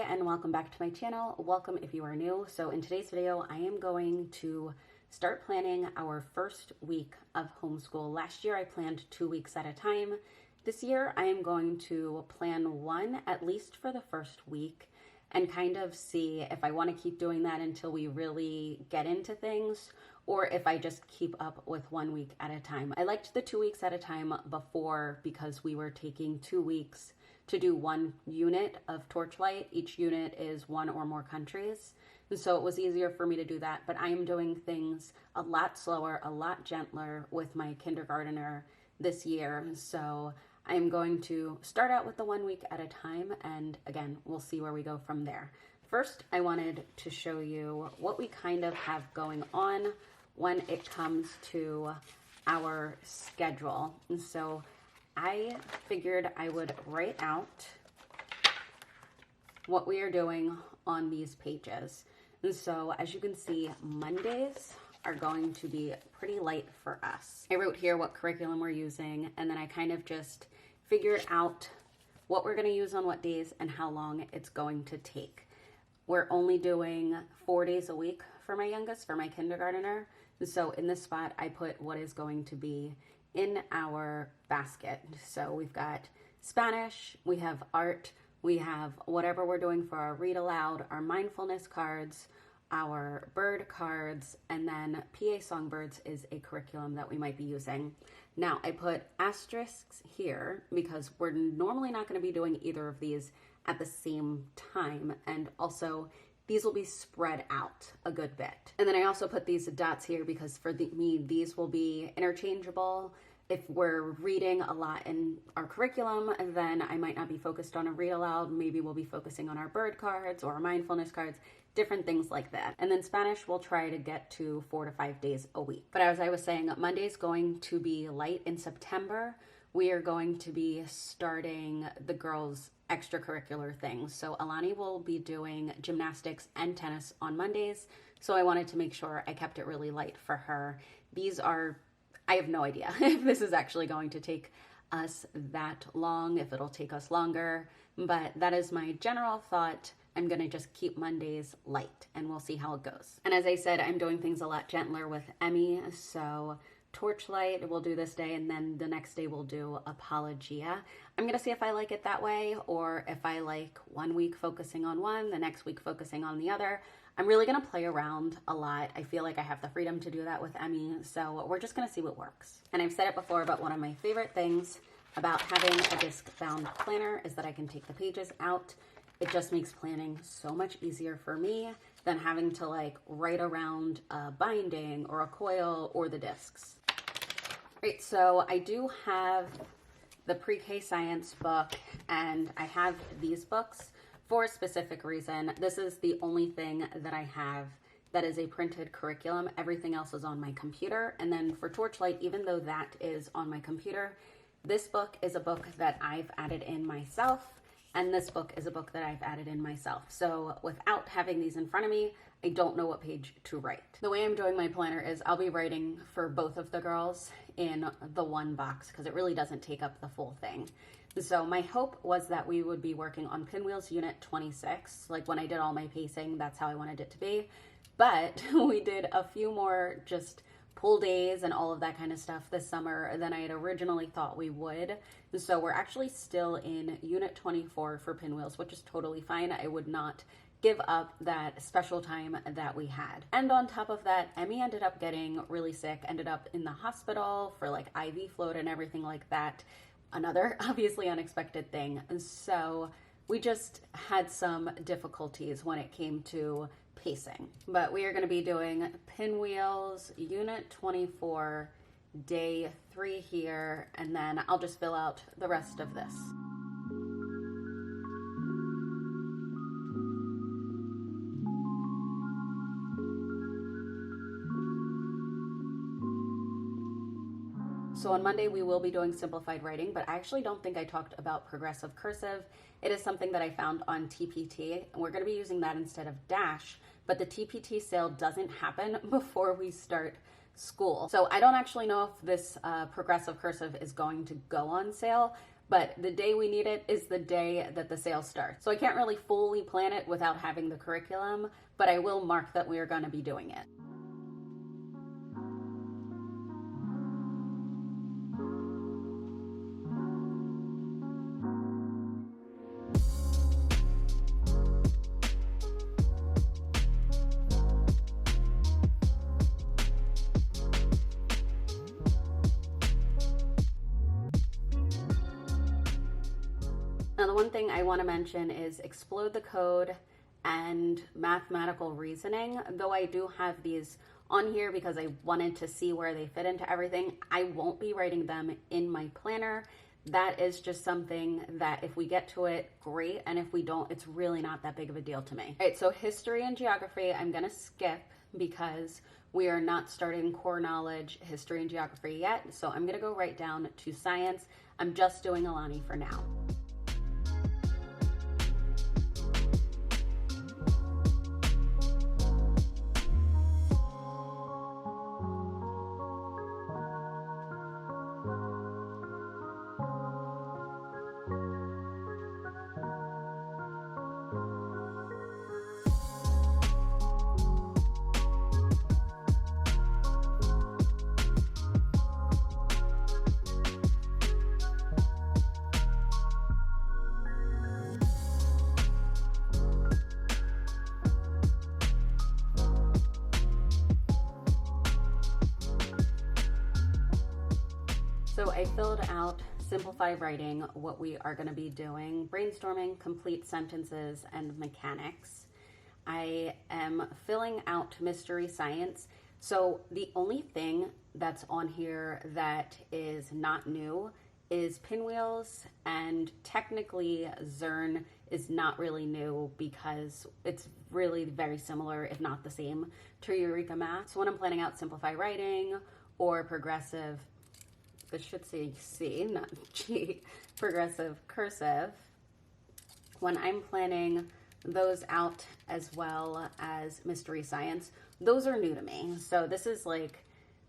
and welcome back to my channel. Welcome if you are new. So in today's video, I am going to start planning our first week of homeschool. Last year I planned 2 weeks at a time. This year I am going to plan one at least for the first week and kind of see if I want to keep doing that until we really get into things, or if I just keep up with 1 week at a time. I liked the 2 weeks at a time before because we were taking 2 weeks to do one unit of Torchlight. Each unit is one or more countries. And so it was easier for me to do that, but I am doing things a lot slower, a lot gentler with my kindergartner this year. So I'm going to start out with the 1 week at a time, and again, we'll see where we go from there. First, I wanted to show you what we kind of have going on when it comes to our schedule. And so I figured I would write out what we are doing on these pages. And so as you can see, Mondays are going to be pretty light for us. I wrote here what curriculum we're using, and then I kind of just figured out what we're going to use on what days and how long it's going to take. We're only doing 4 days a week for my youngest, for my kindergartner. And so in this spot, I put what is going to be in our basket. So we've got Spanish, we have art, we have whatever we're doing for our read aloud, our mindfulness cards, our bird cards, and then PA Songbirds is a curriculum that we might be using. Now I put asterisks here because we're normally not going to be doing either of these at the same time, and also these will be spread out a good bit. And then I also put these dots here because for me, these will be interchangeable. If we're reading a lot in our curriculum, then I might not be focused on a read aloud. Maybe we'll be focusing on our bird cards or our mindfulness cards, different things like that. And then Spanish, we'll try to get to 4 to 5 days a week. But as I was saying, Monday's going to be light. In September, we are going to be starting the girls' extracurricular things. So Alani will be doing gymnastics and tennis on Mondays. So I wanted to make sure I kept it really light for her. These are, I have no idea if this is actually going to take us that long, if it'll take us longer, but that is my general thought. I'm gonna just keep Mondays light and we'll see how it goes. And as I said, I'm doing things a lot gentler with Emmy. So Torchlight we'll do this day, and then the next day we'll do Apologia. I'm gonna see if I like it that way, or if I like 1 week focusing on one, the next week focusing on the other. I'm really gonna play around a lot. I feel like I have the freedom to do that with Emmy, so we're just gonna see what works. And I've said it before, but one of my favorite things about having a disc-bound planner is that I can take the pages out. It just makes planning so much easier for me than having to like write around a binding or a coil or the discs. Right, so I do have the pre-K science book, and I have these books for a specific reason. This is the only thing that I have that is a printed curriculum. Everything else is on my computer. And then for Torchlight, even though that is on my computer, this book is a book that I've added in myself, and this book is a book that I've added in myself. So without having these in front of me, I don't know what page to write. The way I'm doing my planner is I'll be writing for both of the girls in the one box because it really doesn't take up the full thing. So my hope was that we would be working on Pinwheels Unit 26. Like when I did all my pacing, that's how I wanted it to be. But we did a few more just pull days and all of that kind of stuff this summer than I had originally thought we would. So we're actually still in Unit 24 for Pinwheels, which is totally fine. I would not give up that special time that we had. And on top of that, Emmy ended up getting really sick, ended up in the hospital for like IV fluid and everything like that. Another obviously unexpected thing. And so we just had some difficulties when it came to pacing. But we are going to be doing Pinwheels Unit 24, Day 3 here, and then I'll just fill out the rest of this. So on Monday, we will be doing simplified writing, but I actually don't think I talked about progressive cursive. It is something that I found on TPT, and we're going to be using that instead of Dash, but the TPT sale doesn't happen before we start school. So I don't actually know if this progressive cursive is going to go on sale, but the day we need it is the day that the sale starts. So I can't really fully plan it without having the curriculum, but I will mark that we are going to be doing it. Now, the one thing I want to mention is explode the code and mathematical reasoning. Though I do have these on here because I wanted to see where they fit into everything, I won't be writing them in my planner. That is just something that if we get to it, great. And if we don't, it's really not that big of a deal to me. All right, so history and geography, I'm going to skip because we are not starting core knowledge, history and geography yet. So I'm going to go right down to science. I'm just doing Alani for now. So I filled out simplify writing, what we are going to be doing, brainstorming, complete sentences, and mechanics. I am filling out mystery science. So the only thing that's on here that is not new is pinwheels, and technically Zern is not really new because it's really very similar, if not the same, to Eureka Math. So when I'm planning out simplify writing or progressive, this should say C, not G, progressive cursive. When I'm planning those out as well as mystery science, those are new to me. So this is like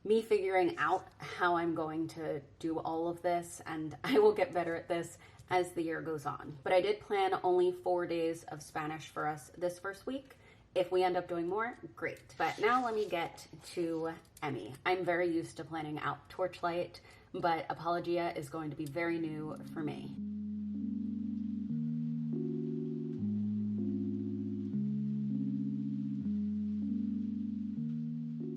me figuring out how I'm going to do all of this, and I will get better at this as the year goes on. But I did plan only 4 days of Spanish for us this first week. If we end up doing more, great. But now let me get to Emmy. I'm very used to planning out Torchlight, but Apologia is going to be very new for me.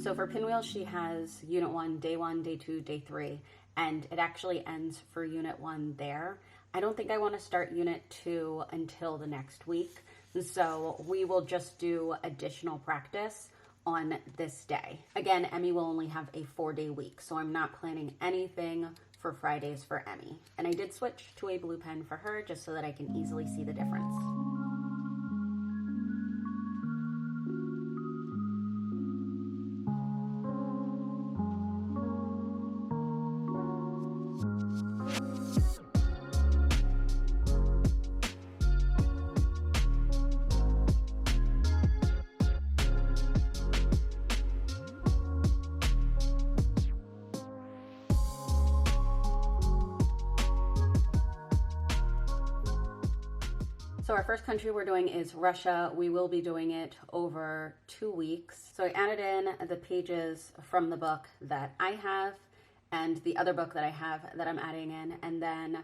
So for Pinwheel, she has Unit 1, Day 1, Day 2, Day 3, and it actually ends for Unit 1 there. I don't think I want to start Unit 2 until the next week, so we will just do additional practice on this day. Again, Emmy will only have a 4-day week, so I'm not planning anything for Fridays for Emmy. And I did switch to a blue pen for her just so that I can easily see the difference. So our first country we're doing is Russia. We will be doing it over 2 weeks. So I added in the pages from the book that I have and the other book that I have that I'm adding in. And then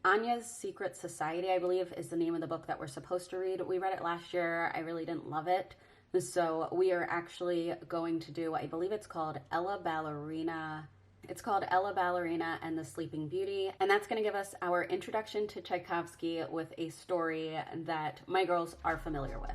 Anya's Secret Society, I believe, is the name of the book that we're supposed to read. We read it last year. I really didn't love it. So we are actually going to do, I believe it's called Ella Ballerina. It's called Ella Ballerina and the Sleeping Beauty, and that's going to give us our introduction to Tchaikovsky with a story that my girls are familiar with.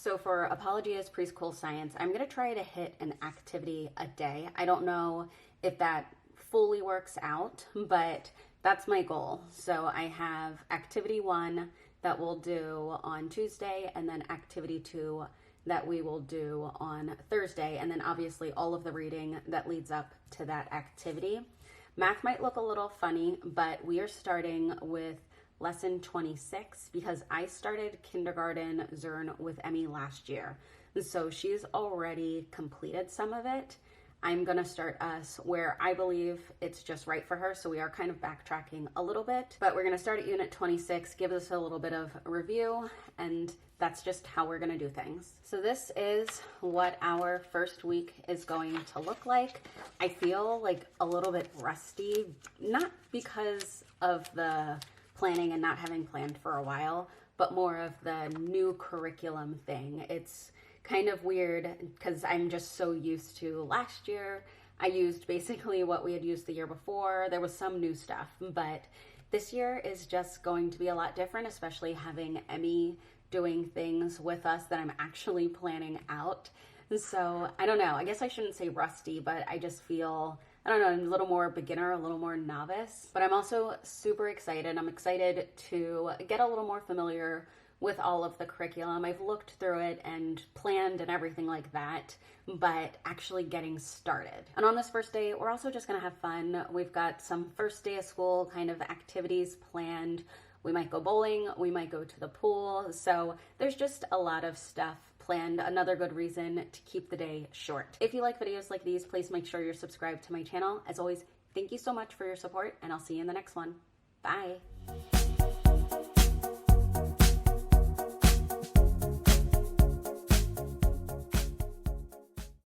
So for Apologia's Preschool Science, I'm gonna try to hit an activity a day. I don't know if that fully works out, but that's my goal. So I have activity 1 that we'll do on Tuesday, and then activity 2 that we will do on Thursday, and then obviously all of the reading that leads up to that activity. Math might look a little funny, but we are starting with lesson 26 because I started kindergarten Zern with Emmy last year. So she's already completed some of it. I'm gonna start us where I believe it's just right for her. So we are kind of backtracking a little bit, but we're gonna start at unit 26, give us a little bit of review, and that's just how we're gonna do things. So this is what our first week is going to look like. I feel like a little bit rusty, not because of the planning and not having planned for a while, but more of the new curriculum thing. It's kind of weird because I'm just so used to last year. I used basically what we had used the year before. There was some new stuff, but this year is just going to be a lot different, especially having Emmy doing things with us that I'm actually planning out. And so I don't know, I guess I shouldn't say rusty, but I just feel, I don't know, a little more beginner, a little more novice. But I'm also super excited. I'm excited to get a little more familiar with all of the curriculum. I've looked through it and planned and everything like that, but actually getting started. And on this first day, we're also just gonna have fun. We've got some first day of school kind of activities planned. We might go bowling, we might go to the pool. So there's just a lot of stuff planned. Another good reason to keep the day short. If you like videos like these, please make sure you're subscribed to my channel. As always, thank you so much for your support, and I'll see you in the next one. Bye.